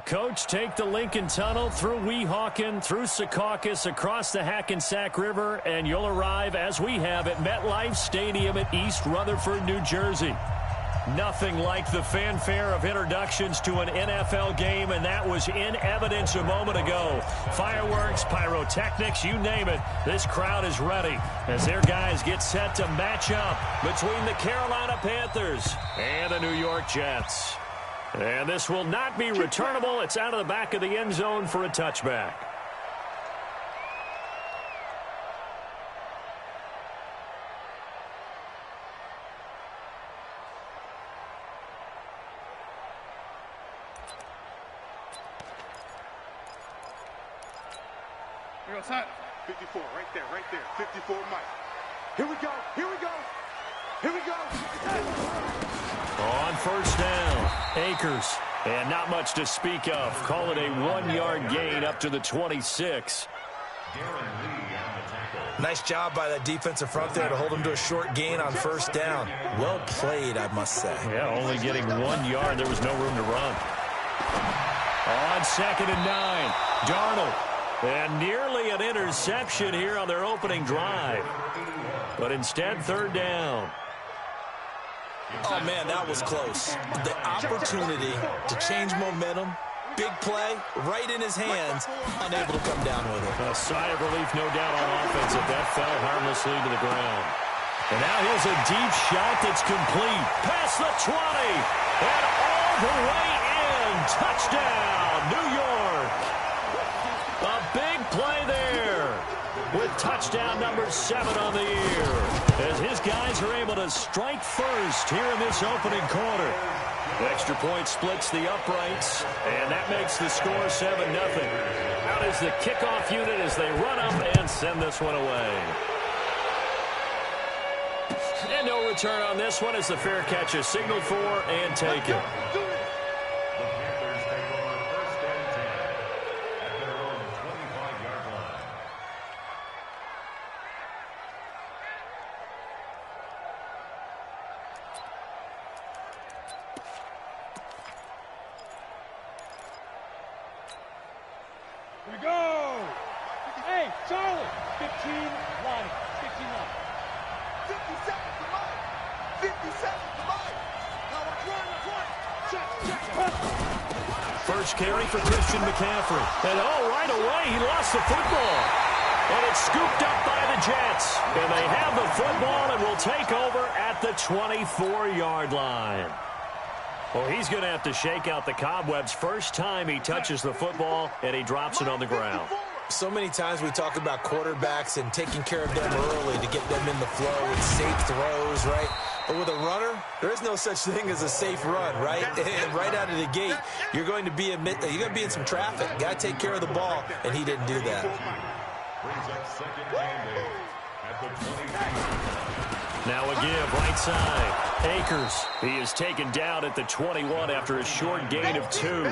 Coach, take the Lincoln Tunnel through Weehawken, through Secaucus, across the Hackensack River, and you'll arrive, as we have, at MetLife Stadium at East Rutherford, New Jersey. Nothing like the fanfare of introductions to an NFL game, and that was in evidence a moment ago. Fireworks, pyrotechnics, you name it. This crowd is ready as their guys get set to match up between the Carolina Panthers and the New York Jets. And this will not be returnable. It's out of the back of the end zone for a touchback. Here goes Hunt. 54, right there, 54, Mike. Here we go, here we go, here we go. On first down, Akers. And not much to speak of. Call it a 1-yard gain up to the 26. Nice job by that defensive front there to hold him to a short gain on first down. Well played, I must say. Yeah, only getting 1 yard. There was no room to run. On second and 9, Darnold. And nearly an interception here on their opening drive. But instead, third down. Oh, man, that was close. The opportunity to change momentum, big play, right in his hands, unable to come down with it. A sigh of relief, no doubt, on offense, if that fell harmlessly to the ground. And now here's a deep shot that's complete. Past the 20, and all the way in. Touchdown, New York. A big play there with touchdown number 7 on the year, as his guys are able to strike first here in this opening quarter. Extra point splits the uprights, and that makes the score 7-0. Out is the kickoff unit as they run up and send this one away. And no return on this one as the fair catch is signaled for and taken. Here we go. Hey, Charlie. 15, Lonnie. 15 Lonnie. 50 seconds to Mike. 50 seconds to Mike. Now we're trying. Check. First carry for Christian McCaffrey. And right away, he lost the football. And it's scooped up by the Jets. And they have the football and will take over at the 24-yard line. Well, he's going to have to shake out the cobwebs first time he touches the football, and he drops it on the ground. So many times we talk about quarterbacks and taking care of them early to get them in the flow with safe throws, right? But with a runner, there is no such thing as a safe run, right? And right out of the gate, you're going to be in some traffic. Got to take care of the ball, and he didn't do that. Now a give, right side. Akers, he is taken down at the 21 after a short gain of 2.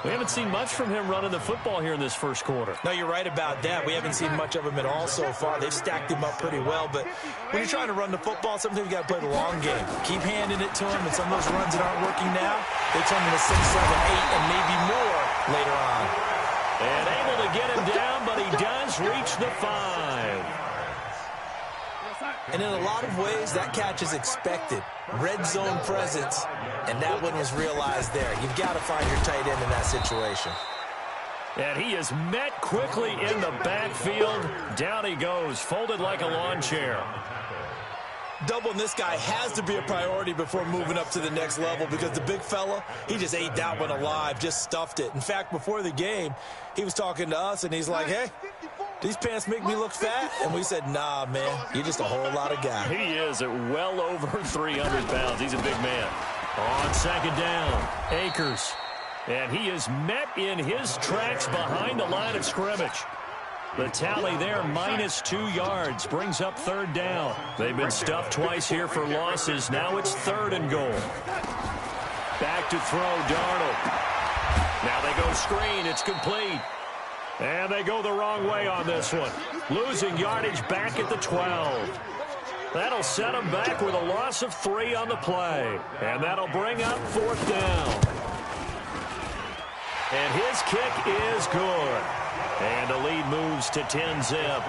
We haven't seen much from him running the football here in this first quarter. No, you're right about that. We haven't seen much of him at all so far. They've stacked him up pretty well, but when you're trying to run the football, sometimes you got to play the long game. Keep handing it to him, and some of those runs that aren't working now, they turn into 6, 7, 8, and maybe more later on. And able to get him down, but he does reach the 5. And in a lot of ways, that catch is expected. Red zone presence, and that one was realized there. You've got to find your tight end in that situation. And he is met quickly in the backfield. Down he goes, folded like a lawn chair. Doubling this guy has to be a priority before moving up to the next level, because the big fella, he just ate that one alive, just stuffed it. In fact, before the game, he was talking to us, and he's like, hey, these pants make me look fat? And we said, nah, man, you're just a whole lot of guy. He is at well over 300 pounds. He's a big man. On second down, Akers. And he is met in his tracks behind the line of scrimmage. The tally there, -2 yards, brings up third down. They've been stuffed twice here for losses. Now it's 3rd and goal. Back to throw, Darnold. Now they go screen. It's complete. And they go the wrong way on this one. Losing yardage back at the 12. That'll set them back with a loss of 3 on the play. And that'll bring up 4th down. And his kick is good. And the lead moves to 10-zip.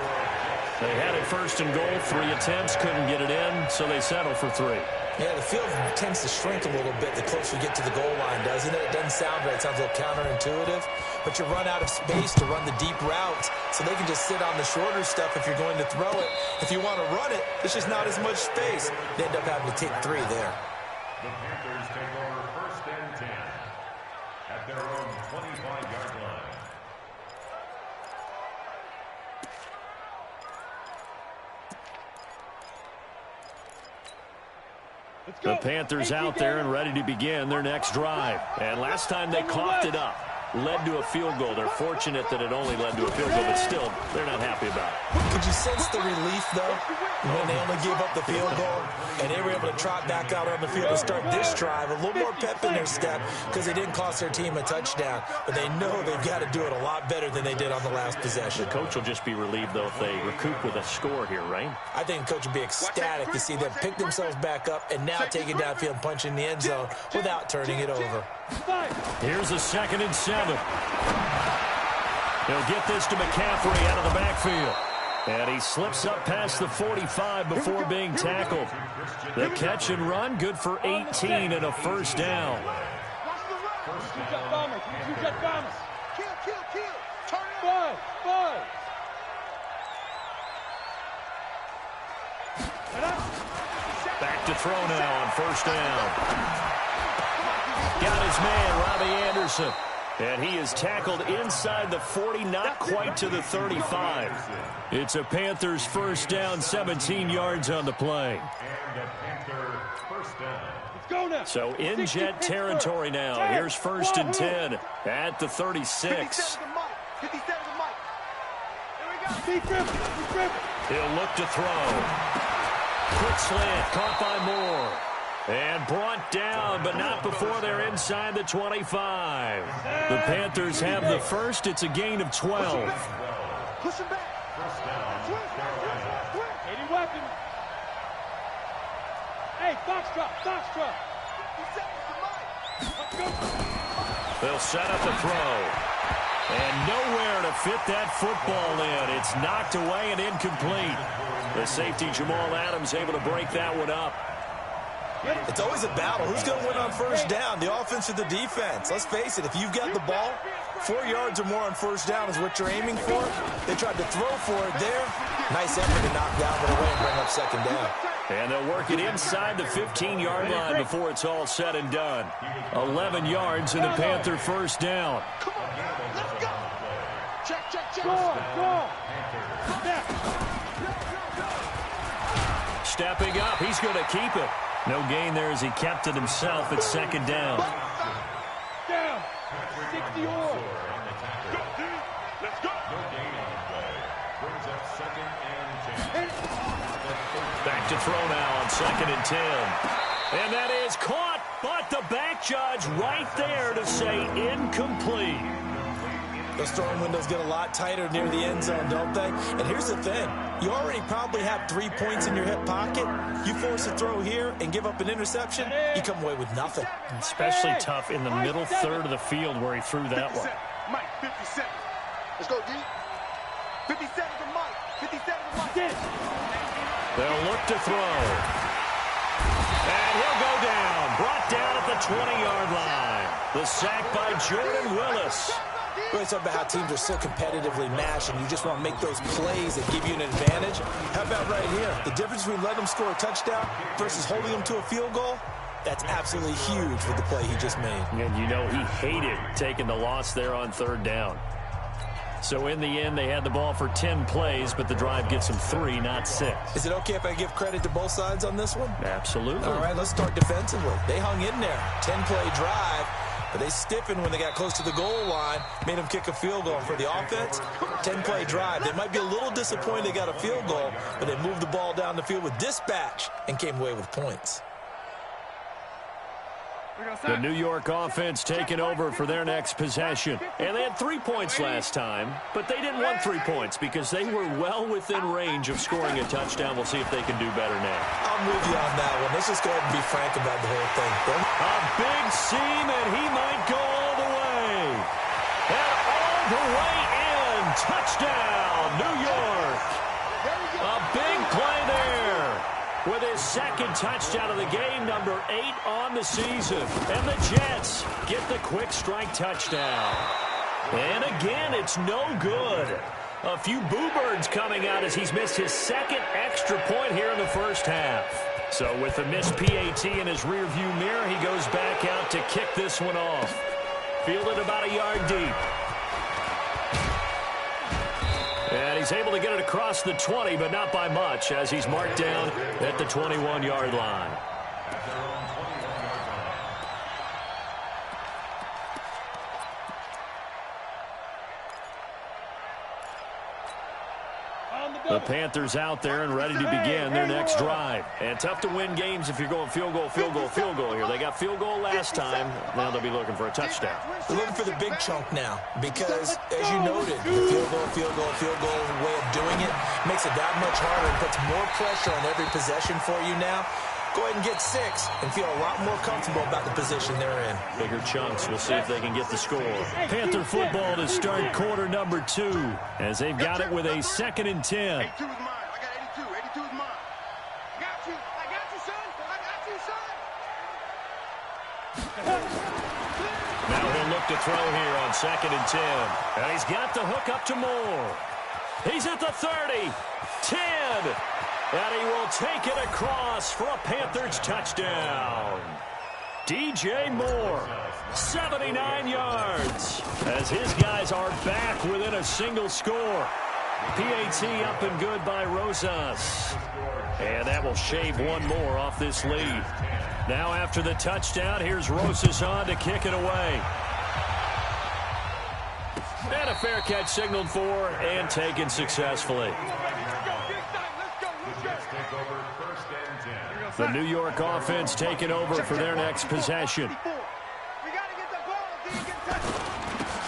They had it first and goal, 3 attempts, couldn't get it in, so they settle for 3. Yeah, the field tends to shrink a little bit the closer you get to the goal line, doesn't it? It doesn't sound right. It sounds a little counterintuitive. But you run out of space to run the deep routes, so they can just sit on the shorter stuff if you're going to throw it. If you want to run it, there's just not as much space. They end up having to take 3 there. The Panthers take over first and 10 at their own 25-yard line. The Panthers out there and ready to begin their next drive. And last time they coughed it up, led to a field goal. They're fortunate that it only led to a field goal, but still, they're not happy about it. Could you sense the relief, though, when they only gave up the field goal and they were able to trot back out on the field and start this drive? A little more pep in their step because they didn't cost their team a touchdown, but they know they've got to do it a lot better than they did on the last possession. The coach will just be relieved, though, if they recoup with a score here, right? I think the coach will be ecstatic to see them pick themselves back up and now take it downfield and punch in the end zone without turning it over. Here's a 2nd and 7. He'll get this to McCaffrey out of the backfield. And he slips up past the 45 before being tackled. The catch and run, good for 18 and a first down. Back to throw now on first down. Got his man, Robbie Anderson. And he is tackled inside the 40, not quite to the 35. It's a Panthers first down, 17 yards on the play. So in Jet territory now. Here's first and 10 at the 36. He'll look to throw. Quick slant, caught by Moore. And brought down, but not before they're inside the 25. The Panthers have the first. It's a gain of 12. Push him back. 80 weapon. Hey, Foxtrot. They'll set up the throw. And nowhere to fit that football in. It's knocked away and incomplete. The safety, Jamal Adams, able to break that one up. It's always a battle. Who's going to win on first down, the offense or the defense? Let's face it, if you've got the ball, 4 yards or more on first down is what you're aiming for. They tried to throw for it there. Nice effort to knock down the way and bring up second down. And they'll work it inside the 15-yard line before it's all said and done. 11 yards and a Panther first down. Come on, let's go. Check. Go. Stepping up, he's going to keep it. No gain there as he kept it himself at second down. Down. 60 all. Let's go. No gain on the play. Brings up 2nd and 10. Back to throw now on 2nd and 10. And that is caught, but the back judge right there to say incomplete. Those throwing windows get a lot tighter near the end zone, don't they? And here's the thing. You already probably have 3 points in your hip pocket. You force a throw here and give up an interception, you come away with nothing. Especially tough in the middle third of the field where he threw that one. Mike, 50 seconds. Let's go, D. 50 seconds to Mike. 50 seconds to Mike. They'll look to throw. And he'll go down. Brought down at the 20-yard line. The sack by Jordan Willis. We always talk about how teams are so competitively matched and you just want to make those plays that give you an advantage. How about right here? The difference between letting them score a touchdown versus holding them to a field goal, that's absolutely huge with the play he just made. And you know he hated taking the loss there on third down. So in the end, they had the ball for 10 plays, but the drive gets them 3, not 6. Is it okay if I give credit to both sides on this one? Absolutely. All right, let's start defensively. They hung in there. 10-play drive. But they stiffened when they got close to the goal line, made them kick a field goal. For the offense, 10-play drive. They might be a little disappointed they got a field goal, but they moved the ball down the field with dispatch and came away with points. The New York offense taking over for their next possession. And they had 3 points last time, but they didn't want 3 points because they were well within range of scoring a touchdown. We'll see if they can do better now. I'm with you on that one. Let's just go ahead and be frank about the whole thing. A big seam, and he might go all the way. way in. Touchdown, New York. A big play there. With his second touchdown of the game, number 8 on the season. And the Jets get the quick strike touchdown. And again, it's no good. A few boo birds coming out as he's missed his second extra point here in the first half. So with the missed PAT in his rearview mirror, he goes back out to kick this one off. Fielded about a yard deep. And he's able to get it across the 20, but not by much, as he's marked down at the 21-yard line. The Panthers out there and ready to begin their next drive. And tough to win games if you're going field goal, field goal, field goal here. They got field goal last time. Now they'll be looking for a touchdown. They're looking for the big chunk now because, as you noted, the field goal, field goal, field goal way of doing it makes it that much harder and puts more pressure on every possession for you now. Go ahead and get 6 and feel a lot more comfortable about the position they're in. Bigger chunks. We'll see if they can get the score. Panther football to start quarter number 2 as they've got it with a 2nd and 10. 82 is mine. I got 82. 82 is mine. I got you. I got you, son. I got you, son. Now he'll look to throw here on 2nd and 10. And he's got the hook up to Moore. He's at the 30. 10. And he will take it across for a Panthers touchdown. DJ Moore, 79 yards, as his guys are back within a single score. PAT up and good by Rosas. And that will shave one more off this lead. Now after the touchdown, here's Rosas on to kick it away. And a fair catch signaled for and taken successfully. The New York offense taking over for their next possession.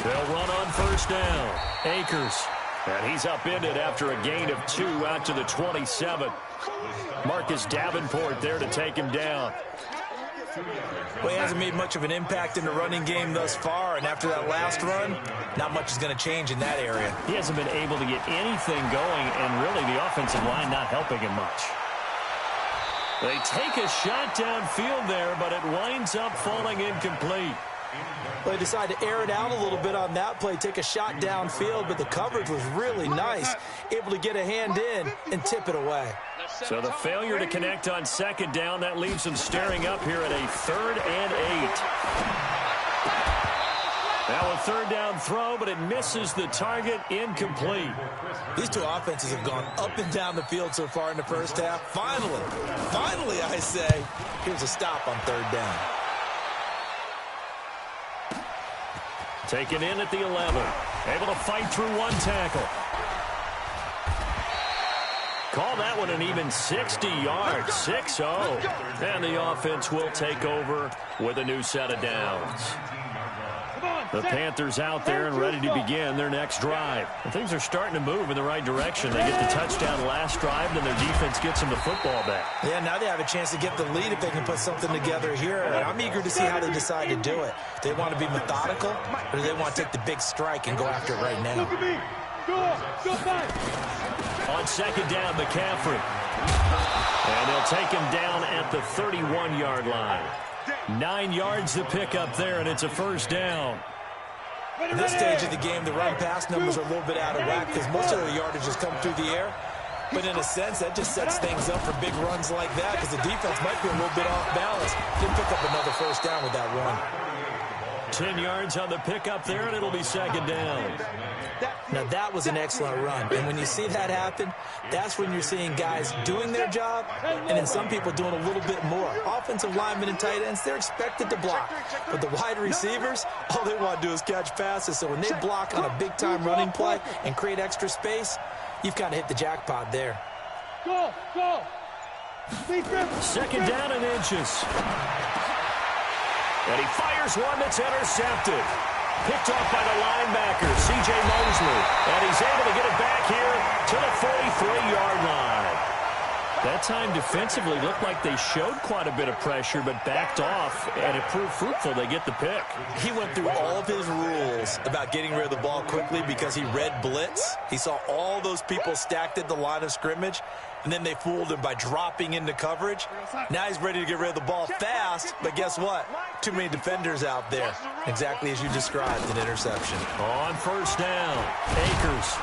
They'll run on first down. Akers. And he's upended after a gain of 2 out to the 27. Marcus Davenport there to take him down. Well, he hasn't made much of an impact in the running game thus far, and after that last run, not much is going to change in that area. He hasn't been able to get anything going, and really the offensive line not helping him much. They take a shot downfield there, but it winds up falling incomplete. Well, they decided to air it out a little bit on that play, take a shot downfield, but the coverage was really nice, able to get a hand in and tip it away. So the failure to connect on 2nd down, that leaves them staring up here at a 3rd and 8. Now a 3rd down throw, but it misses the target, incomplete. These two offenses have gone up and down the field so far in the first half. Finally, I say, here's a stop on 3rd down. Taken in at the 11. Able to fight through one tackle. Call that one an even 60 yards, 6-0. And the offense will take over with a new set of downs. The Panthers out there and ready to begin their next drive. And things are starting to move in the right direction. They get the touchdown last drive, and then their defense gets them the football back. Yeah, now they have a chance to get the lead if they can put something together here. And I'm eager to see how they decide to do it. Do they want to be methodical, or do they want to take the big strike and go after it right now? Look at me. Go back. On 2nd down, McCaffrey. And they'll take him down at the 31-yard line. 9 yards to pick up there, and it's a 1st down. At this stage of the game, the run-pass numbers are a little bit out of whack because most of their yardage has come through the air. But in a sense, that just sets things up for big runs like that because the defense might be a little bit off balance. Didn't pick up another 1st down with that run. 10 yards on the pickup there, and it'll be 2nd down. Now, that was an excellent run. And when you see that happen, that's when you're seeing guys doing their job and then some people doing a little bit more. Offensive linemen and tight ends, they're expected to block. But the wide receivers, all they want to do is catch passes. So when they block on a big-time running play and create extra space, you've kind of hit the jackpot there. Go. 2nd down and inches. And he fires one that's intercepted. Picked off by the linebacker, C.J. Mosley. And he's able to get it back here to the 43-yard line. That time defensively looked like they showed quite a bit of pressure but backed off, and it proved fruitful. They get the pick. He went through all of his rules about getting rid of the ball quickly because he read blitz. He saw all those people stacked at the line of scrimmage, and then they fooled him by dropping into coverage. Now he's ready to get rid of the ball fast, but guess what? Too many defenders out there. Exactly as you described, an interception. On first down, Akers.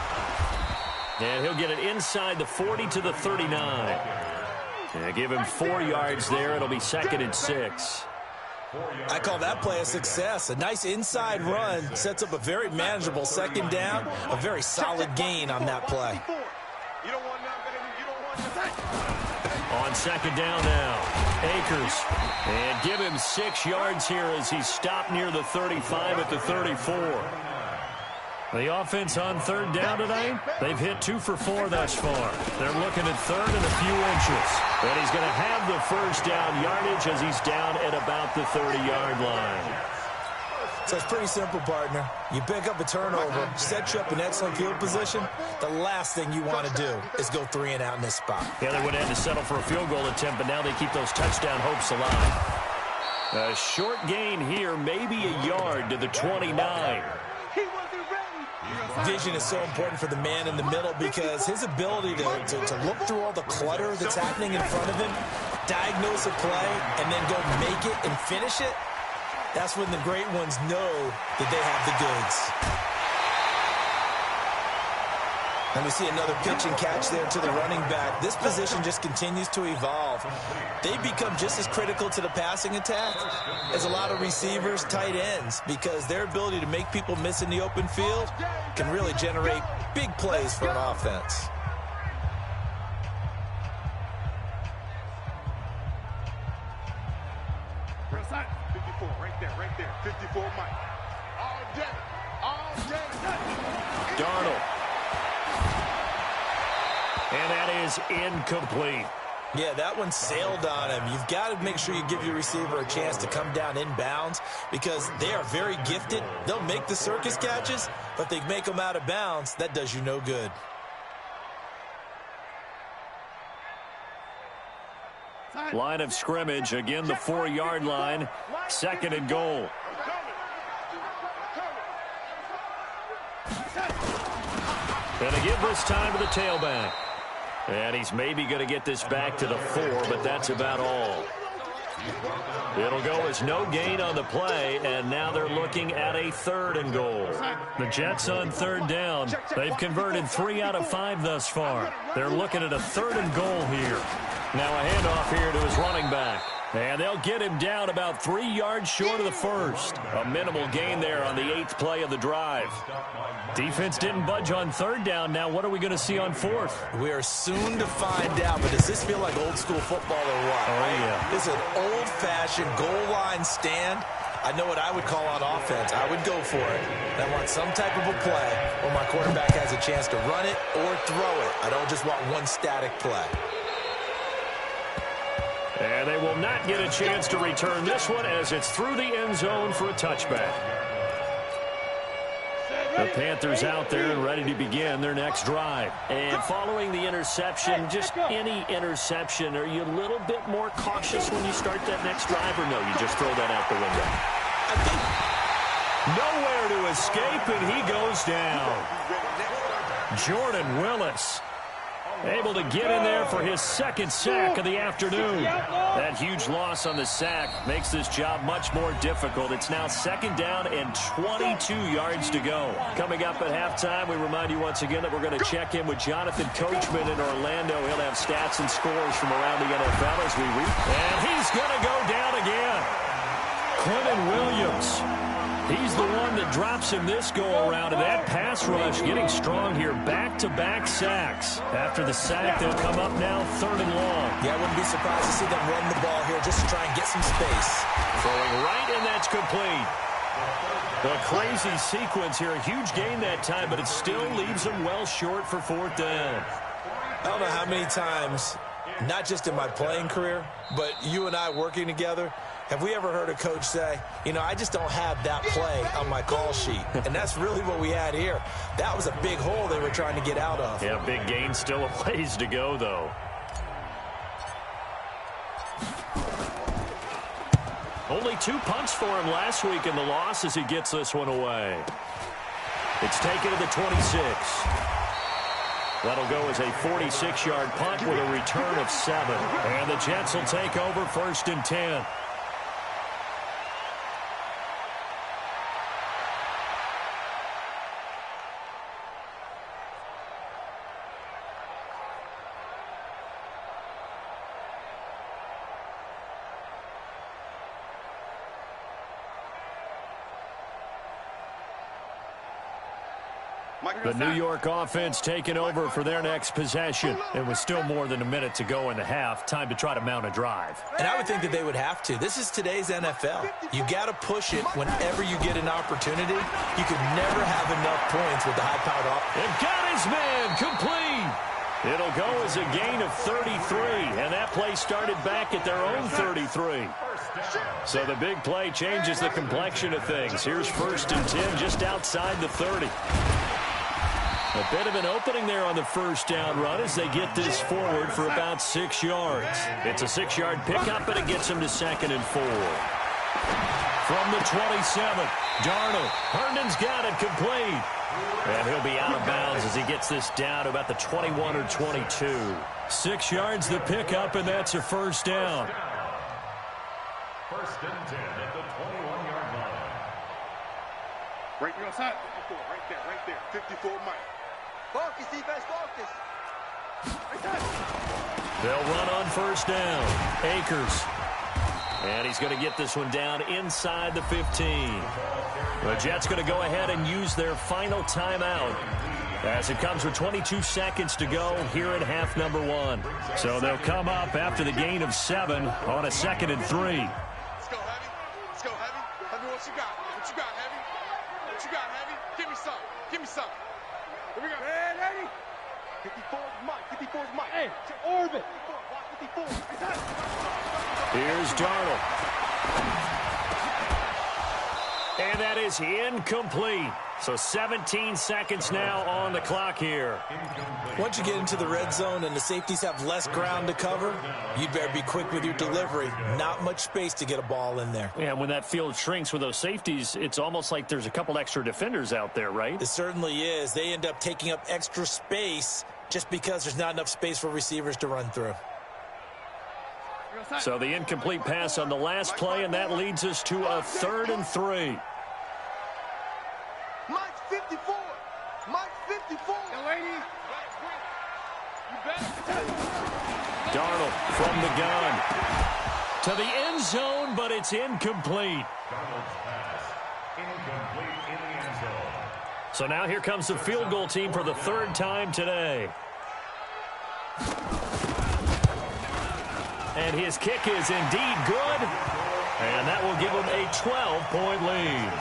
And he'll get it inside the 40 to the 39. And give him 4 yards there. It'll be 2nd and 6. I call that play a success. A nice inside run sets up a very manageable 2nd down. A very solid gain on that play. On 2nd down now, Akers. And give him 6 yards here as he stopped near the 35 at the 34. The offense on 3rd down tonight, they've hit 2 for 4 thus far. They're looking at 3rd and a few inches. And he's going to have the first down yardage as he's down at about the 30-yard line. So it's pretty simple, partner. You pick up a turnover, set you up in excellent field position. The last thing you want to do is go 3 and out in this spot. Yeah, they would have had to settle for a field goal attempt, but now they keep those touchdown hopes alive. A short gain here, maybe a yard to the 29. Vision is so important for the man in the middle because his ability to look through all the clutter that's happening in front of him, diagnose a play, and then go make it and finish it, that's when the great ones know that they have the goods. And we see another pitch and catch there to the running back. This position just continues to evolve. They become just as critical to the passing attack as a lot of receivers, tight ends, because their ability to make people miss in the open field can really generate big plays for an offense. Real side, 54, right there, 54 Mike. All day. Darnold. And that is incomplete. Yeah, that one sailed on him. You've got to make sure you give your receiver a chance to come down inbounds because they are very gifted. They'll make the circus catches, but if they make them out of bounds, that does you no good. Line of scrimmage, again the 4-yard line, 2nd and goal. And a give this time to the tailback. And he's maybe going to get this back to the 4, but that's about all. It'll go as no gain on the play, and now they're looking at a 3rd and goal. The Jets on 3rd down. They've converted 3 out of 5 thus far. They're looking at a 3rd and goal here. Now a handoff here to his running back. And they'll get him down about 3 yards short of the first. A minimal gain there on the 8th play of the drive. Defense didn't budge on 3rd down. Now what are we going to see on 4th? We are soon to find out, but does this feel like old school football or what? Oh, right? yeah. This is an old-fashioned goal line stand. I know what I would call on offense. I would go for it. And I want some type of a play where my quarterback has a chance to run it or throw it. I don't just want one static play. And they will not get a chance to return this one as it's through the end zone for a touchback. The Panthers out there and ready to begin their next drive. And following the interception, just any interception, are you a little bit more cautious when you start that next drive, or no, you just throw that out the window? Nowhere to escape, and he goes down. Jordan Willis able to get in there for his 2nd sack of the afternoon. That huge loss on the sack makes this job much more difficult. It's now 2nd down and 22 yards to go. Coming up at halftime, we remind you once again that we're going to check in with Jonathan Coachman in Orlando. He'll have stats and scores from around the NFL as we read. And he's going to go down again. Quentin Williams. He's the one that drops him this go-around, and that pass rush getting strong here. Back-to-back sacks. After the sack, they'll come up now 3rd and long. Yeah, I wouldn't be surprised to see them run the ball here just to try and get some space. Throwing right, and that's complete. A crazy sequence here. A huge gain that time, but it still leaves them well short for 4th down. I don't know how many times, not just in my playing career, but you and I working together, have we ever heard a coach say, you know, I just don't have that play on my call sheet? And that's really what we had here. That was a big hole they were trying to get out of. Yeah, big gain, still a ways to go, though. Only 2 punts for him last week in the loss as he gets this one away. It's taken to the 26. That'll go as a 46-yard punt with a return of 7. And the Jets will take over 1st and 10. The New York offense taking over for their next possession. And with still more than a minute to go in the half, time to try to mount a drive. And I would think that they would have to. This is today's NFL. You got to push it whenever you get an opportunity. You could never have enough points with the high-powered offense. And got his man complete. It'll go as a gain of 33. And that play started back at their own 33. So the big play changes the complexion of things. Here's 1st and 10 just outside the 30. A bit of an opening there on the first down run as they get this forward for about 6 yards. It's a 6-yard pickup, and it gets them to 2nd and 4. From the 27, Darnold. Herndon's got it complete. And he'll be out of bounds as he gets this down to about the 21 or 22. 6 yards the pickup, and that's a 1st down. 1st and 10 at the 21-yard line. Right here outside. 54, right there. 54, Mike. Focus, defense, focus. Right there. They'll run on 1st down. Akers. And he's going to get this one down inside the 15. The Jets going to go ahead and use their final timeout as it comes with 22 seconds to go here in half number 1. So they'll come up after the gain of 7 on a 2nd and 3. Let's go, Heavy. Let's go, Heavy. Heavy, what you got? What you got, Heavy? What you got, Heavy? Give me some. Give me some. Here we go. Hey, Heavy. 54 is Mike. 54 is Mike. Hey, to orbit. 54. Here's Darnold. And that is incomplete. So 17 seconds now on the clock here. Once you get into the red zone and the safeties have less ground to cover, you'd better be quick with your delivery. Not much space to get a ball in there. Yeah, when that field shrinks with those safeties, it's almost like there's a couple extra defenders out there, right? It certainly is. They end up taking up extra space just because there's not enough space for receivers to run through. So the incomplete pass on the last play, and that leads us to a 3rd and 3. Mike 54. Mike 54. Delaney. You better. Darnold from the gun to the end zone, but it's incomplete. Darnold's pass incomplete in the end zone. So now here comes the field goal team for the 3rd time today. And his kick is indeed good. And that will give him a 12-point lead.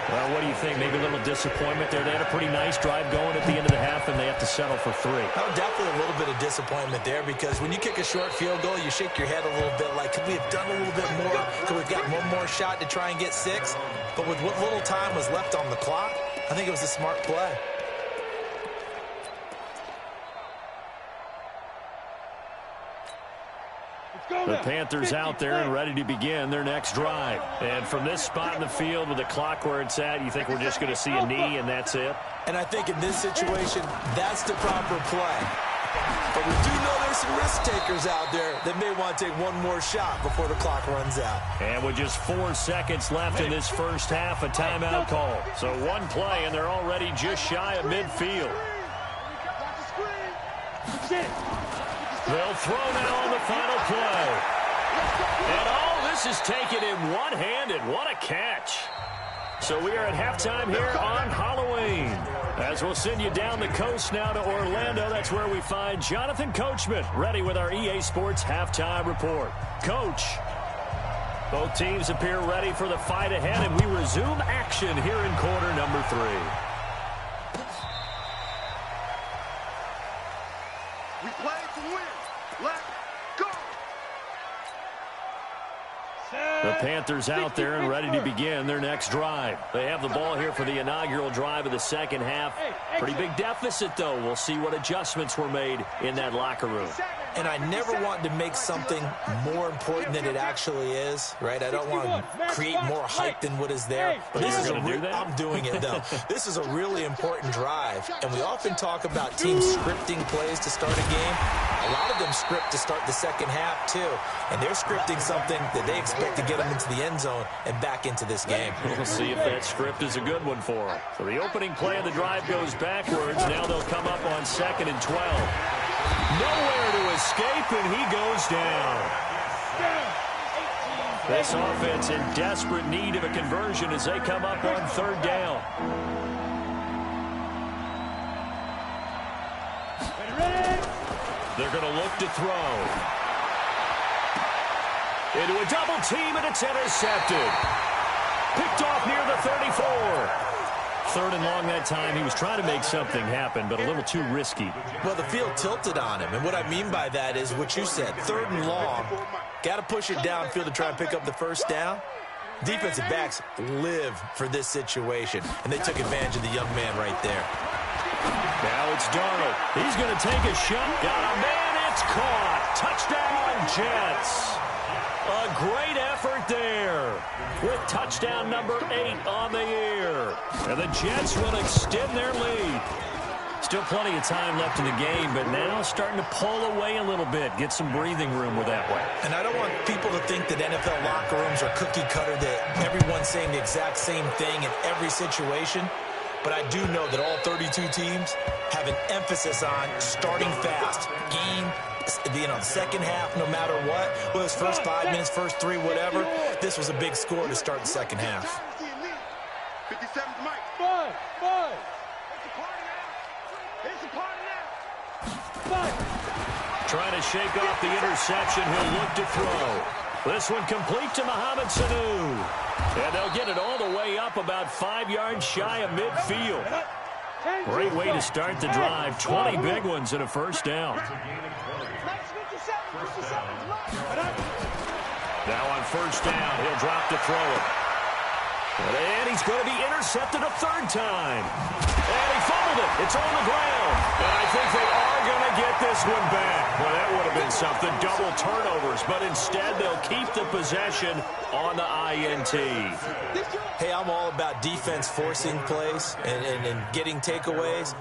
Well, what do you think? Maybe a little disappointment there. They had a pretty nice drive going at the end of the half, and they have to settle for 3. Oh, definitely a little bit of disappointment there because when you kick a short field goal, you shake your head a little bit like, could we have done a little bit more? Could we have got one more shot to try and get 6? But with what little time was left on the clock, I think it was a smart play. The Panthers out there and ready to begin their next drive. And from this spot in the field with the clock where it's at, you think we're just going to see a knee and that's it? And I think in this situation, that's the proper play. But we do know there's some risk takers out there that may want to take one more shot before the clock runs out. And with just 4 seconds left in this first half, a timeout call. So one play, and they're already just shy of midfield. They'll throw now on the final play. And all this is taken in one-handed. What a catch. So we are at halftime here on Halloween. As we'll send you down the coast now to Orlando, that's where we find Jonathan Coachman, ready with our EA Sports Halftime Report. Coach, both teams appear ready for the fight ahead, and we resume action here in quarter number 3. We play to win. Let's go. The Panthers out there and ready to begin their next drive. They have the ball here for the inaugural drive of the second half. Pretty big deficit, though. We'll see what adjustments were made in that locker room. And I never want to make something more important than it actually is, right? I don't want to create more hype than what is there. But this is I'm doing it, though. This is a really important drive. And we often talk about teams scripting plays to start a game. A lot of them script to start the second half, too. And they're scripting something that they expect to get them into the end zone and back into this game. We'll see if that script is a good one for them. So the opening play of the drive goes backwards. Now they'll come up on 2nd and 12. Nowhere to escape, and he goes down. This offense in desperate need of a conversion as they come up on 3rd down. They're going to look to throw. Into a double team, and it's intercepted. Picked off near the 34. 3rd and long that time. He was trying to make something happen, but a little too risky. Well, the field tilted on him, and what I mean by that is what you said. 3rd and long, got to push it downfield to try and pick up the first down. Defensive backs live for this situation, and they took advantage of the young man right there. Now it's Darnold. He's going to take a shot. Got a man. It's caught. Touchdown, Jets. A great effort there with touchdown number 8 on the year. And the Jets will extend their lead. Still plenty of time left in the game, but now starting to pull away a little bit, get some breathing room with that one. And I don't want people to think that NFL locker rooms are cookie cutter, that everyone's saying the exact same thing in every situation. But I do know that all 32 teams have an emphasis on starting fast. Game, second half, no matter what. Whether it's first 5 minutes, first 3, whatever. This was a big score to start the second half. 57's Mike. It's a party now. Trying to shake off the interception. He'll look to throw. This one complete to Mohamed Sanu. And they'll get it all the way up about 5 yards shy of midfield. Great way to start the drive. 20 big ones and a first down. Now on first down, he'll drop to throw it. And he's going to be intercepted a 3rd time. And he fumbled it. It's on the ground. And I think they are going to get this one back. Well, that would have been something. Double turnovers. But instead, they'll keep the possession on the INT. Hey, I'm all about defense forcing plays and getting takeaways.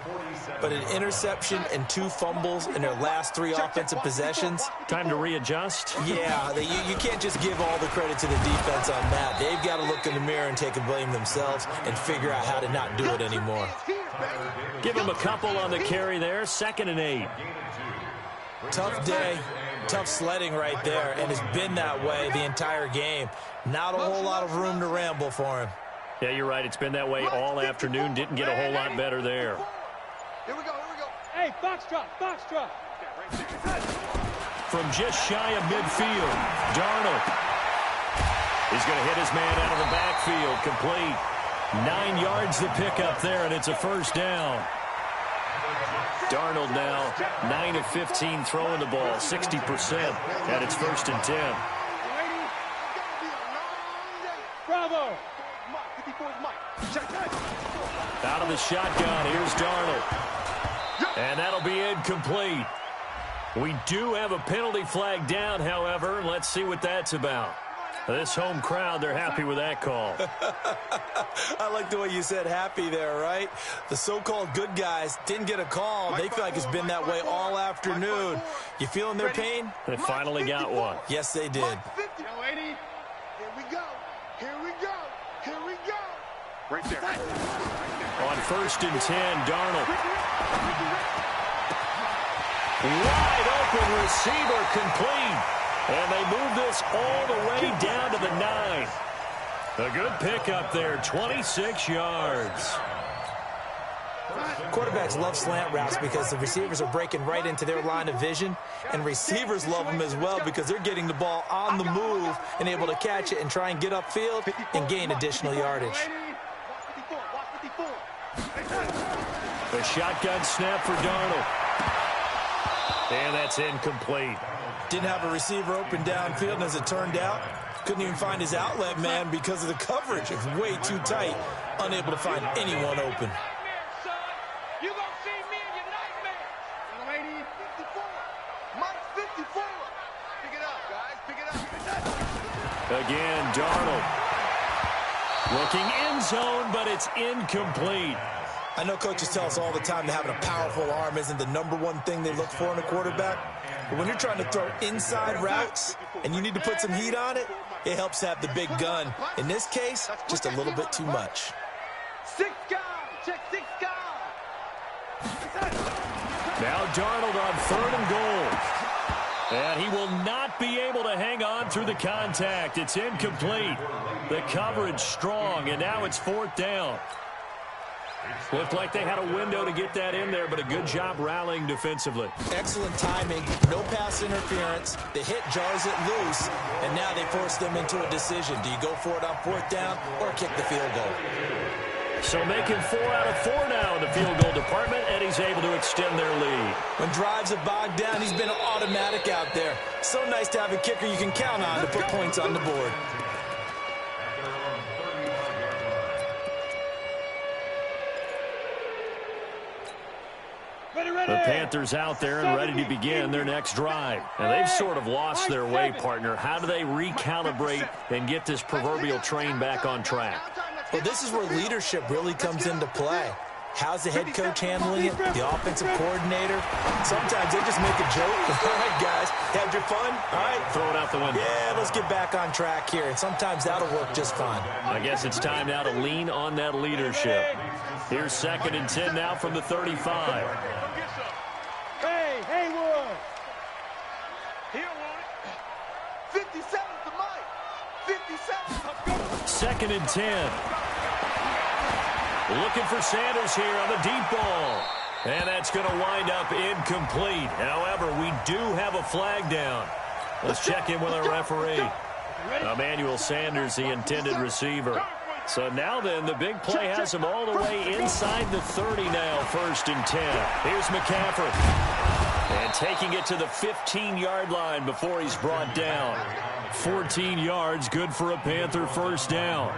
But an interception and 2 fumbles in their last 3 offensive possessions. Time to readjust? Yeah, you can't just give all the credit to the defense on that. They've got to look in the mirror and take a blame themselves and figure out how to not do it anymore. Give him a couple on the carry there. 2nd and 8. Tough day, tough sledding right there, and it's been that way the entire game. Not a whole lot of room to ramble for him. Yeah, you're right. It's been that way all afternoon. Didn't get a whole lot better there. Here we go. Hey, box drop. From just shy of midfield, Darnold. He's going to hit his man out of the backfield. Complete. 9 yards to pick up there, and it's a first down. Darnold now 9 of 15 throwing the ball, 60%, and it's 1st and 10. Bravo. Out of the shotgun, here's Darnold. And that'll be incomplete. We do have a penalty flag down, however. Let's see what that's about. This home crowd, they're happy with that call. I like the way you said happy there, right? The so-called good guys didn't get a call. They feel like it's been that way all afternoon. You feeling their pain? They finally got one. Yes, they did. Here we go. Right there. On 1st and 10, Darnold. Wide open receiver, complete. And they move this all the way down to the 9. A good pickup there, 26 yards. Quarterbacks love slant routes because the receivers are breaking right into their line of vision, and receivers love them as well because they're getting the ball on the move and able to catch it and try and get upfield and gain additional yardage. The shotgun snap for Darnold. And that's incomplete. Didn't have a receiver open downfield, and as it turned out, couldn't even find his outlet man because of the coverage. It's way too tight, unable to find anyone open. You gonna see me in your nightmare. Lady 54. Mike 54. Pick it up, guys. Pick it up. Again, Darnold. Looking end zone, but it's incomplete. I know coaches tell us all the time that having a powerful arm isn't the #1 thing they look for in a quarterback. But when you're trying to throw inside routes and you need to put some heat on it, it helps have the big gun. In this case, just a little bit too much. 6 guard. Check 6 guard. Now Darnold on 3rd and goal. And he will not be able to hang on through the contact. It's incomplete. The coverage strong, and now it's 4th down. Looked like they had a window to get that in there, but a good job rallying defensively. Excellent timing, no pass interference. The hit jars it loose, and now they force them into a decision. Do you go for it on 4th down or kick the field goal? So making 4 out of 4 now in the field goal department, and he's able to extend their lead. When drives are bogged down, he's been automatic out there. So nice to have a kicker you can count on to put points on the board. The Panthers out there and ready to begin their next drive. And they've sort of lost their way, partner. How do they recalibrate and get this proverbial train back on track? Well, this is where leadership really comes into play. How's the head coach handling it? The offensive coordinator? Sometimes they just make a joke. All right, guys, had your fun? All right. Throw it out the window. Yeah, let's get back on track here. And sometimes that'll work just fine. I guess it's time now to lean on that leadership. Here's 2nd and 10 now from the 35. Hey, Haywood. Here, Warren. 57 to Mike. 57. 2nd and 10. Looking for Sanders here on the deep ball. And that's going to wind up incomplete. However, we do have a flag down. Let's check in with our referee. Emmanuel Sanders, the intended receiver. So now then, the big play has him all the way inside the 30 now, 1st and 10. Here's McCaffrey. And taking it to the 15-yard line before he's brought down. 14 yards, good for a Panther 1st down.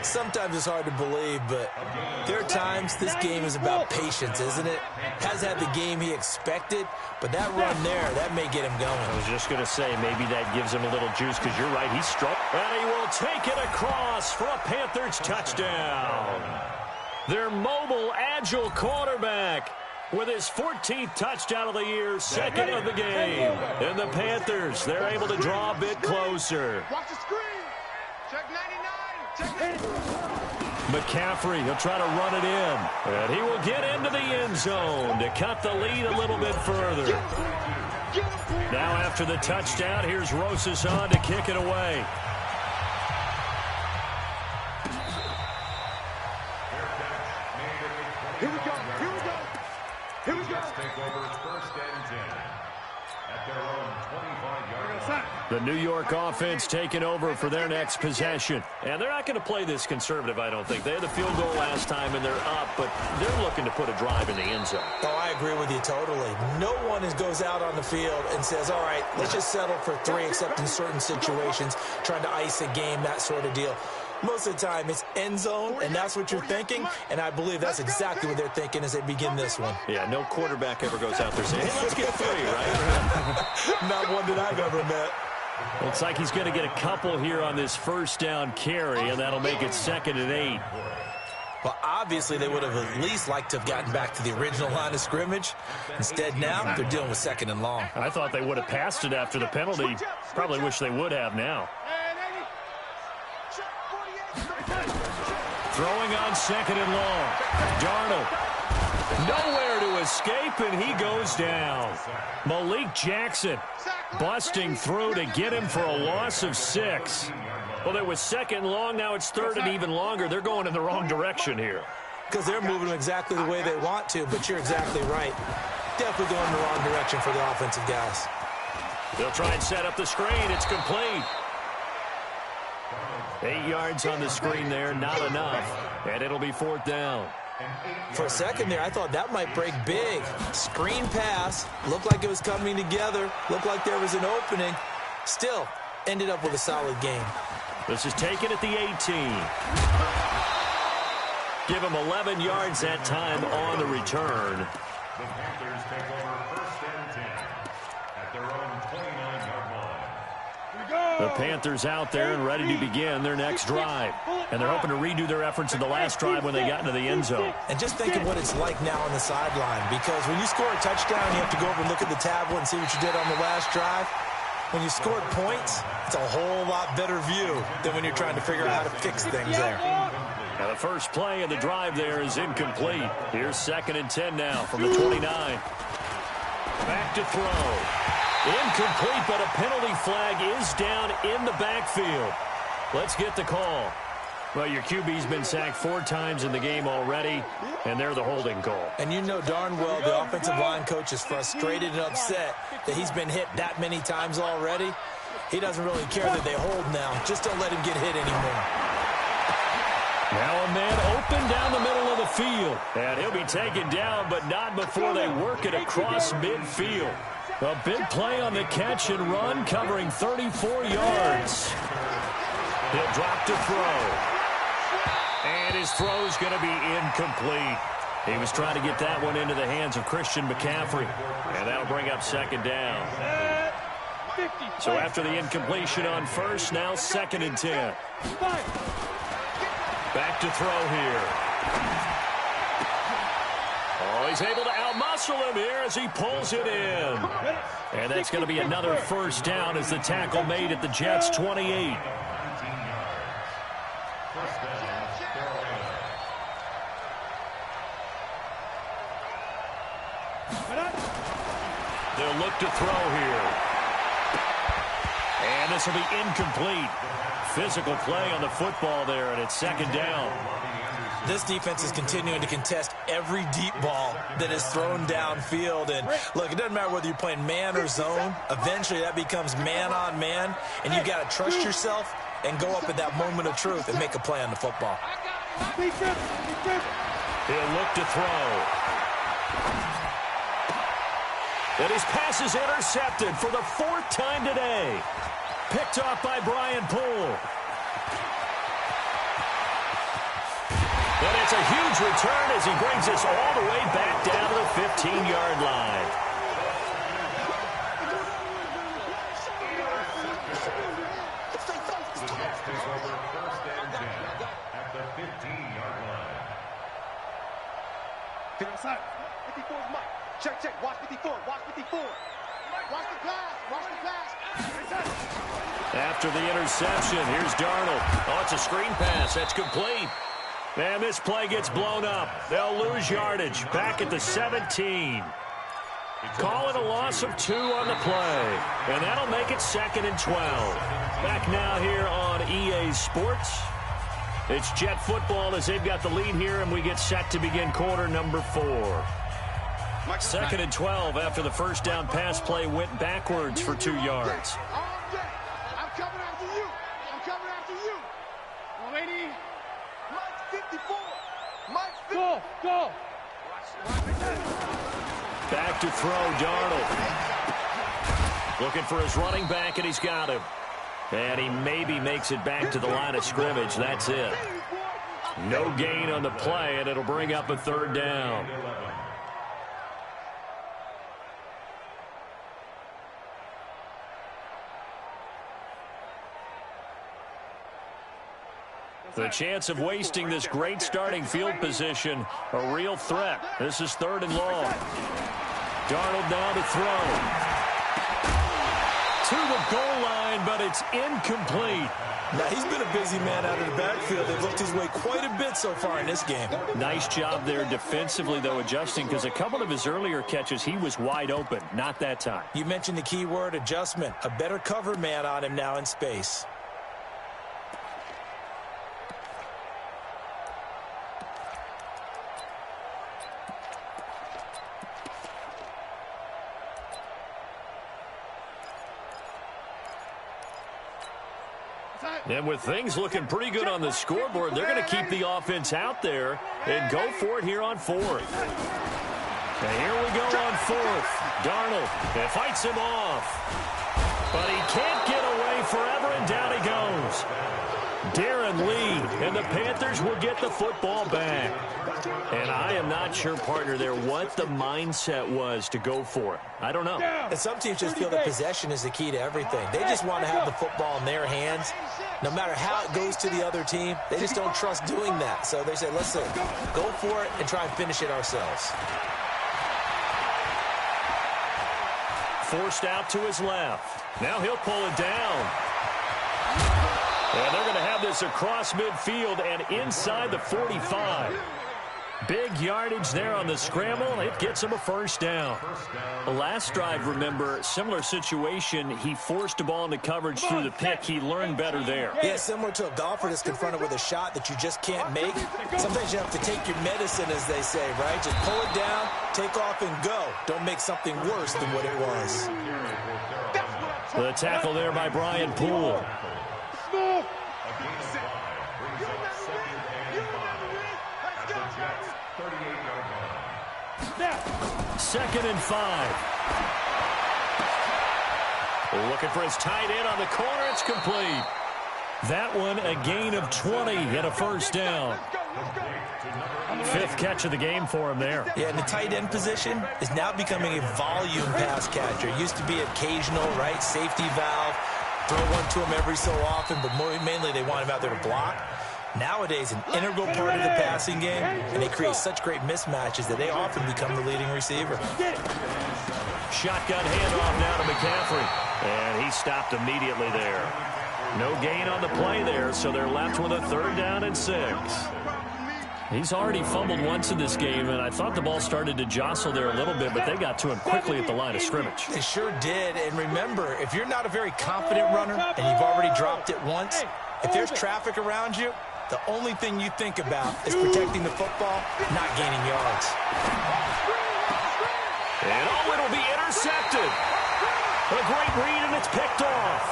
Sometimes it's hard to believe, but there are times this game is about patience, isn't it? Has had the game he expected, but that run there, that may get him going. I was just going to say, maybe that gives him a little juice, because you're right, he's struck. And he will take it across for a Panthers touchdown. Their mobile, agile quarterback with his 14th touchdown of the year, 2nd of the game. And the Panthers, they're able to draw a bit closer. Watch the screen. Check 99. Check 99. McCaffrey, he'll try to run it in. And he will get into the end zone to cut the lead a little bit further. Now after the touchdown, here's Rosas on to kick it away. Here we go. Here we go. Here we go. Take over 1st and 10 at their own 25-yard line. The New York offense taking over for their next possession. And they're not going to play this conservative, I don't think. They had the field goal last time, and they're up, but they're looking to put a drive in the end zone. Oh, I agree with you totally. No one goes out on the field and says, all right, let's just settle for 3, except in certain situations, trying to ice a game, that sort of deal. Most of the time, it's end zone, and that's what you're thinking, and I believe that's exactly what they're thinking as they begin this one. Yeah, no quarterback ever goes out there saying, hey, let's get 3, right? Not one that I've ever met. Looks like he's going to get a couple here on this 1st down carry, and that'll make it 2nd and 8. Well, obviously, they would have at least liked to have gotten back to the original line of scrimmage. Instead, now, they're dealing with 2nd and long. I thought they would have passed it after the penalty. Probably wish they would have now. Throwing on 2nd and long. Darnold. Nowhere to escape, and he goes down. Malik Jackson busting through to get him for a loss of 6. Well, there was 2nd and long. Now it's 3rd and even longer. They're going in the wrong direction here. Because they're moving exactly the way they want to, but you're exactly right. Definitely going in the wrong direction for the offensive guys. They'll try and set up the screen. It's complete. 8 yards on the screen there, not enough. And it'll be 4th down. For a second there, I thought that might break big. Screen pass. Looked like it was coming together. Looked like there was an opening. Still, ended up with a solid game. This is taken at the 18. Give him 11 yards that time on the return. The Panthers take over 1st and 10 at their own 29-yard line. The Panthers out there and ready to begin their next drive. And they're hoping to redo their efforts in the last drive when they got into the end zone. And just think of what it's like now on the sideline, because when you score a touchdown, you have to go over and look at the tablet and see what you did on the last drive. When you scored points, it's a whole lot better view than when you're trying to figure out how to fix things there. Now the first play of the drive there is incomplete. Here's 2nd and 10 now from the 29. Back to throw. Incomplete, but a penalty flag is down in the backfield. Let's get the call. Well, your QB's been sacked 4 times in the game already, and they're the holding call. And you know darn well the offensive line coach is frustrated and upset that he's been hit that many times already. He doesn't really care that they hold now. Just don't let him get hit anymore. Now a man open down the middle of the field. And he'll be taken down, but not before they work it across midfield. A big play on the catch and run, covering 34 yards. He'll drop to throw. And his throw's going to be incomplete. He was trying to get that one into the hands of Christian McCaffrey. And that'll bring up 2nd down. So after the incompletion on first, now 2nd and 10. Back to throw here. Oh, he's able to outmuscle him here as he pulls it in. And that's going to be another first down as the tackle made at the Jets' 28. They'll look to throw here. And this will be incomplete. Physical play on the football there, and it's 2nd down. This defense is continuing to contest every deep ball that is thrown downfield. And, look, it doesn't matter whether you're playing man or zone. Eventually, that becomes man-on-man, and you've got to trust yourself and go up at that moment of truth and make a play on the football. He'll look to throw. And his pass is intercepted for the 4th time today. Picked off by Brian Poole. And it's a huge return as he brings us all the way back down to the 15-yard line. The Jets take over 1st and 10 at the 15-yard line. Get outside. 54's Mike. Check, check. Watch 54. Watch 54. Watch the pass. Watch the pass. After the interception, here's Darnold. Oh, it's a screen pass. That's complete. And this play gets blown up. They'll lose yardage. Back at the 17. Call it a loss of 2 on the play. And that'll make it 2nd and 12. Back now here on EA Sports. It's Jet football as they've got the lead here, and we get set to begin quarter number 4. 2nd and 12 after the first down pass play went backwards for 2 yards. I'm coming after you. I'm coming after you. 180. Mike 54. Mike 54. Go. Back to throw, Darnold. Looking for his running back, and he's got him. And he maybe makes it back to the line of scrimmage. That's it. No gain on the play, and it'll bring up a 3rd down. The chance of wasting this great starting field position, a real threat. This is 3rd and long. Darnold now to throw. To the goal line, but it's incomplete. Now, he's been a busy man out of the backfield. They've looked his way quite a bit so far in this game. Nice job there defensively, though, adjusting, because a couple of his earlier catches, he was wide open. Not that time. You mentioned the key word, adjustment. A better cover man on him now in space. And with things looking pretty good on the scoreboard, they're going to keep the offense out there and go for it here on 4th. And here we go on 4th. Darnold fights him off. But he can't get away forever, and down he goes. Darren Lee, and the Panthers will get the football back. And I am not sure, partner, there what the mindset was to go for it. I don't know. And some teams just feel that possession is the key to everything. They just want to have the football in their hands. No matter how it goes to the other team, they just don't trust doing that. So they say, listen, go for it and try and finish it ourselves. Forced out to his left. Now he'll pull it down. And they're going to have this across midfield and inside the 45. Big yardage there on the scramble. It gets him a first down. The last drive, remember, similar situation. He forced the ball into coverage through the pick. He learned better there. Yeah, similar to a golfer that's confronted with a shot that you just can't make. Sometimes you have to take your medicine, as they say, right? Just pull it down, take off, and go. Don't make something worse than what it was. The tackle there by Brian Poole. Second and 5. Looking for his tight end on the corner. It's complete. That one a gain of 20 and a first down. Fifth catch of the game for him there. Yeah, and the tight end position is now becoming a volume pass catcher. It used to be occasional, right? Safety valve. Throw one to him every so often, but mainly they want him out there to block. Nowadays, an integral part of the passing game, and they create such great mismatches that they often become the leading receiver. Shotgun handoff now to McCaffrey, and he stopped immediately there. No gain on the play there, so they're left with a 3rd down and 6. He's already fumbled once in this game, and I thought the ball started to jostle there a little bit, but they got to him quickly at the line of scrimmage. They sure did, and remember, if you're not a very confident runner and you've already dropped it once, if there's traffic around you, the only thing you think about is protecting the football, not gaining yards. And it'll be intercepted. A great read, and it's picked off.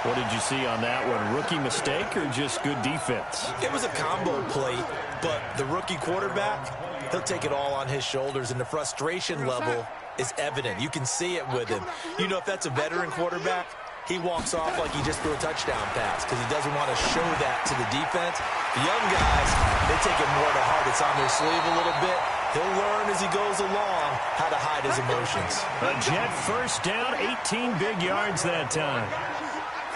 What did you see on that one? Rookie mistake or just good defense? It was a combo play, but the rookie quarterback, he'll take it all on his shoulders, and the frustration level is evident. You can see it with him. You know, if that's a veteran quarterback, he walks off like he just threw a touchdown pass because he doesn't want to show that to the defense. The young guys, they take it more to heart. It's on their sleeve a little bit. He'll learn as he goes along how to hide his emotions. A Jet first down, 18 big yards that time.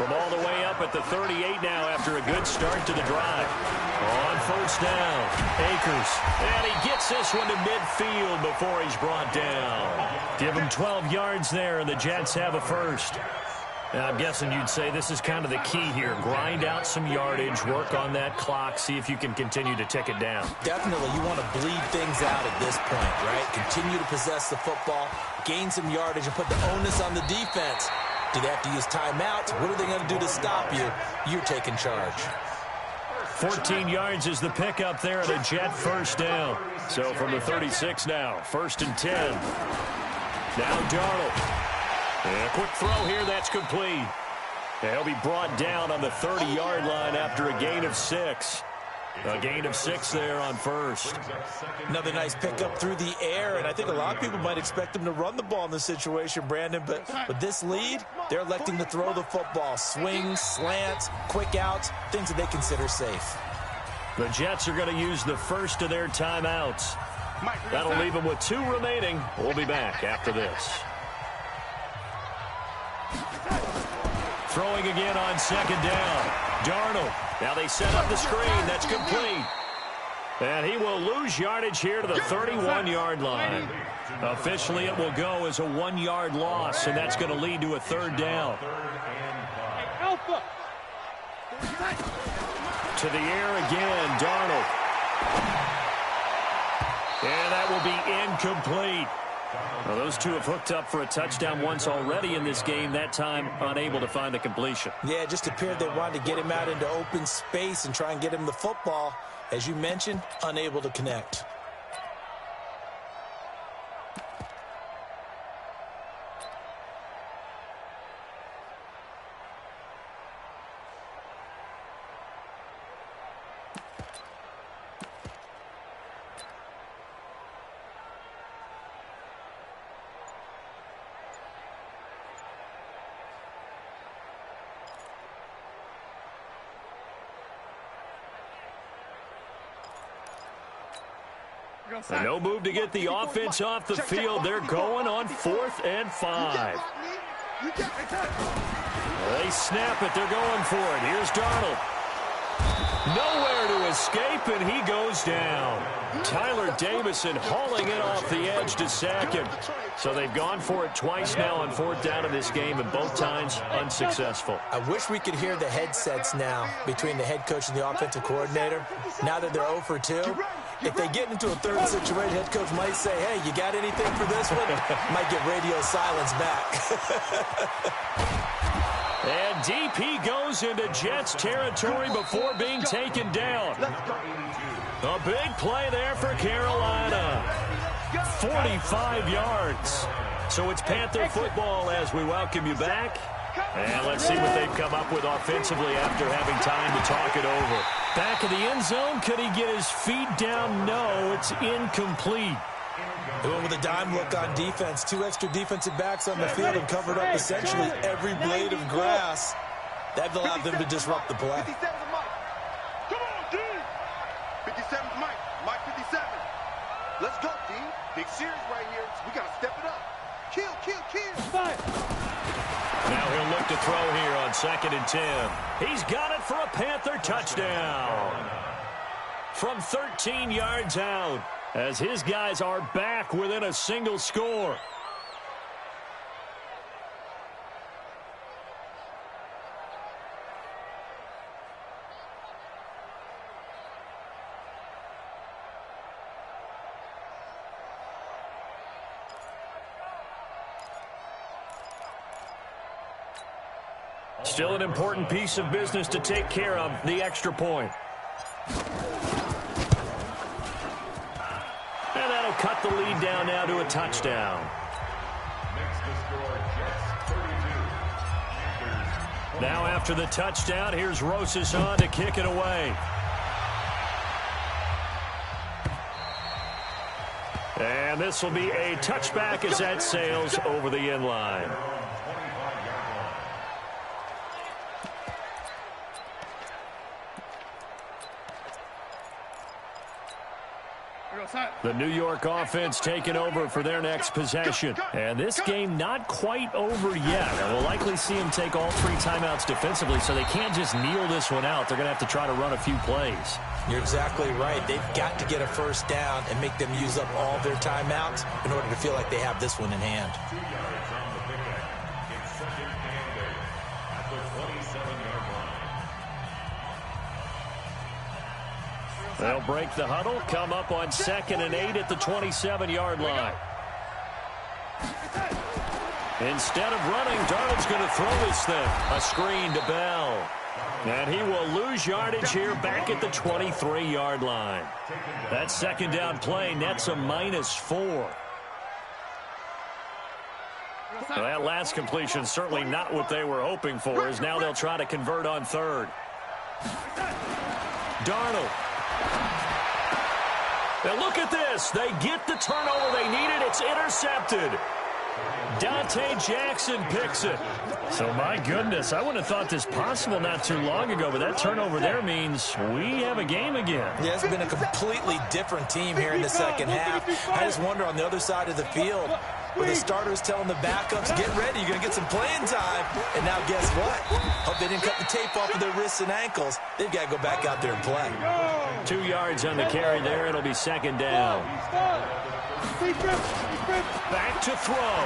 From all the way up at the 38 now after a good start to the drive. On first down, Akers. And he gets this one to midfield before he's brought down. Give him 12 yards there, and the Jets have a first. Now, I'm guessing you'd say this is kind of the key here. Grind out some yardage, work on that clock, see if you can continue to tick it down. Definitely, you want to bleed things out at this point, right? Continue to possess the football, gain some yardage, and put the onus on the defense. Do they have to use timeouts? What are they going to do to stop you? You're taking charge. 14 yards is the pickup there at a Jet first down. So from the 36 now, 1st and 10. Now Darnold. And a quick throw here, that's complete. And he'll be brought down on the 30-yard line after a gain of 6. A gain of 6 there on first. Another nice pickup through the air, and I think a lot of people might expect him to run the ball in this situation, Brandon, but with this lead, they're electing to throw the football. Swings, slants, quick outs, things that they consider safe. The Jets are going to use the first of their timeouts. That'll leave them with 2 remaining. We'll be back after this. Throwing again on 2nd down. Darnold. Now they set up the screen. That's complete. And he will lose yardage here to the 31-yard line. Officially, it will go as a 1-yard loss, and that's going to lead to a 3rd down. To the air again, Darnold. And that will be incomplete. Well, those two have hooked up for a touchdown once already in this game, that time unable to find the completion. Yeah, it just appeared they wanted to get him out into open space and try and get him the football. As you mentioned, unable to connect. And no move to get the offense off the field. They're going on 4th and 5. They snap it. They're going for it. Here's Darnold. Nowhere to escape, and he goes down. Tyler Davison hauling it off the edge to sack him. So they've gone for it twice now on 4th down in this game, and both times unsuccessful. I wish we could hear the headsets now between the head coach and the offensive coordinator. Now that they're 0 for 2, if they get into a third situation, head coach might say, hey, you got anything for this one? Might get radio silence back. And DP goes into Jets territory before being taken down. A big play there for Carolina. 45 yards. So it's Panther football as we welcome you back. And let's see what they've come up with offensively after having time to talk it over. Back in the end zone. Could he get his feet down? No, it's incomplete. They went with a dime look on defense. 2 extra defensive backs on the field and covered up essentially every blade of grass. That allowed them to disrupt the play. 57's Mike. Come on, D. 57's Mike. Mike 57. Let's go, D. Big series right here. We got to step it up. Kill, kill, kill. Fire. Now he'll look to throw here on 2nd and 10. He's got it for a Panther touchdown. From 13 yards out, as his guys are back within a single score. Still an important piece of business to take care of, the extra point. And that'll cut the lead down now to a touchdown. Next to score, Jets 32. Now after the touchdown, here's Rosas on to kick it away. And this will be a touchback as that sails over the end line. The New York offense taking over for their next possession. And this game not quite over yet. And we'll likely see them take all 3 timeouts defensively, so they can't just kneel this one out. They're going to have to try to run a few plays. You're exactly right. They've got to get a first down and make them use up all their timeouts in order to feel like they have this one in hand. 2 yards on the pickup. It's 2nd and 8 at the 27-yard line. They'll break the huddle, come up on 2nd and 8 at the 27-yard line. Instead of running, Darnold's going to throw this thing. A screen to Bell. And he will lose yardage here back at the 23-yard line. That 2nd down play nets a -4. Well, that last completion certainly not what they were hoping for, as now they'll try to convert on 3rd. Darnold. Now look at this. They get the turnover they needed. It's intercepted. Dante Jackson picks it. So, my goodness, I wouldn't have thought this possible not too long ago, but that turnover there means we have a game again. Yeah, it's been a completely different team here in the 2nd half. I just wonder on the other side of the field, where the starters telling the backups, get ready, you're going to get some playing time. And now guess what? Hope they didn't cut the tape off of their wrists and ankles. They've got to go back out there and play. 2 yards on the carry there. It'll be 2nd down. Back to throw.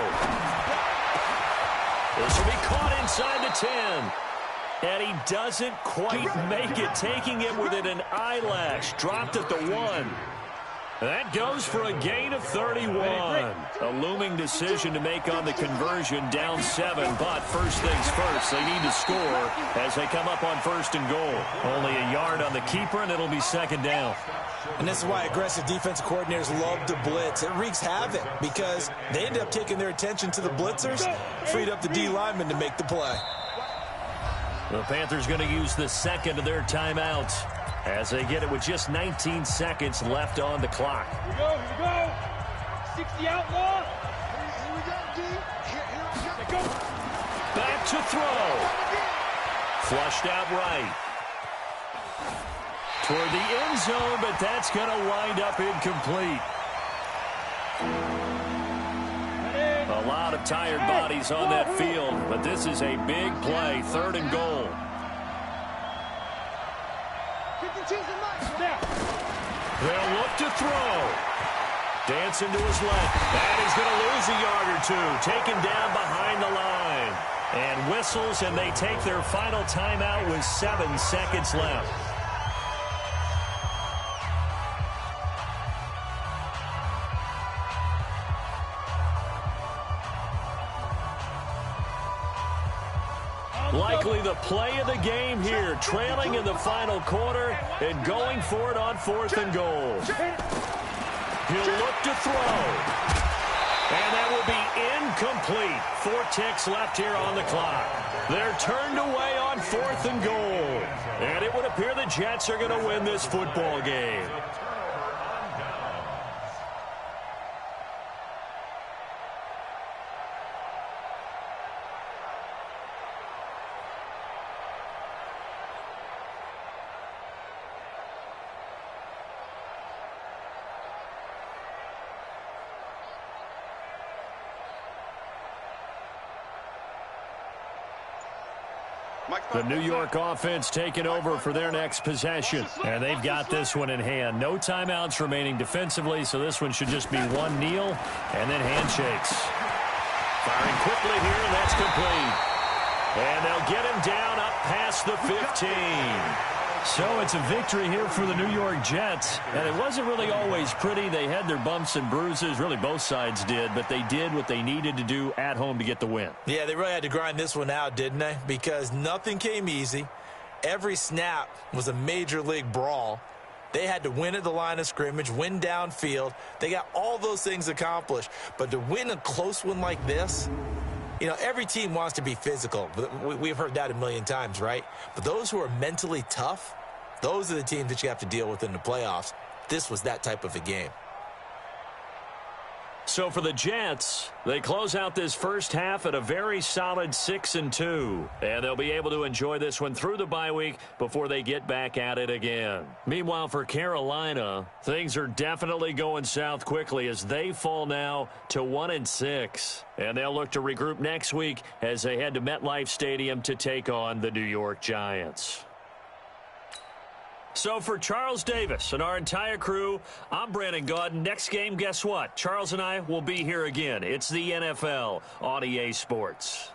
This will be caught inside the 10. And he doesn't quite make it, taking him within an eyelash. Dropped at the 1. That goes for a gain of 31. A looming decision to make on the conversion, down 7. But first things first, they need to score as they come up on 1st and goal. Only a yard on the keeper, and it'll be 2nd down. And this is why aggressive defensive coordinators love to blitz. It wreaks havoc because they end up taking their attention to the blitzers, freed up the D lineman to make the play. The Panthers going to use the 2nd of their timeouts as they get it with just 19 seconds left on the clock. Here we go, here we go. 60 outlaw. Here we go, D. Here we go. Back to throw. Flushed out right. Toward the end zone, but that's going to wind up incomplete. lot of tired bodies on that field, but this is a big play, 3rd and goal. They'll look to throw. Dancing to his left. And he's going to lose a yard or two. Taken down behind the line. And whistles, and they take their final timeout with 7 seconds left. Likely the play of the game here, trailing in the final quarter and going for it on 4th and goal. He'll look to throw. And that will be incomplete. 4 ticks left here on the clock. They're turned away on 4th and goal. And it would appear the Jets are going to win this football game. The New York offense taking over for their next possession. And they've got this one in hand. No timeouts remaining defensively, so this one should just be one kneel and then handshakes. Firing quickly here, and that's complete. And they'll get him down up past the 15. So it's a victory here for the New York Jets. And it wasn't really always pretty. They had their bumps and bruises. Really, both sides did. But they did what they needed to do at home to get the win. Yeah, they really had to grind this one out, didn't they? Because nothing came easy. Every snap was a major league brawl. They had to win at the line of scrimmage, win downfield. They got all those things accomplished. But to win a close one like this, you know, every team wants to be physical. We've heard that a million times, right? But those who are mentally tough, those are the teams that you have to deal with in the playoffs. This was that type of a game. So for the Jets, they close out this first half at a very solid 6-2. And they'll be able to enjoy this one through the bye week before they get back at it again. Meanwhile, for Carolina, things are definitely going south quickly as they fall now to 1-6. And they'll look to regroup next week as they head to MetLife Stadium to take on the New York Giants. So for Charles Davis and our entire crew, I'm Brandon Gaudin. Next game, guess what? Charles and I will be here again. It's the NFL on EA Sports.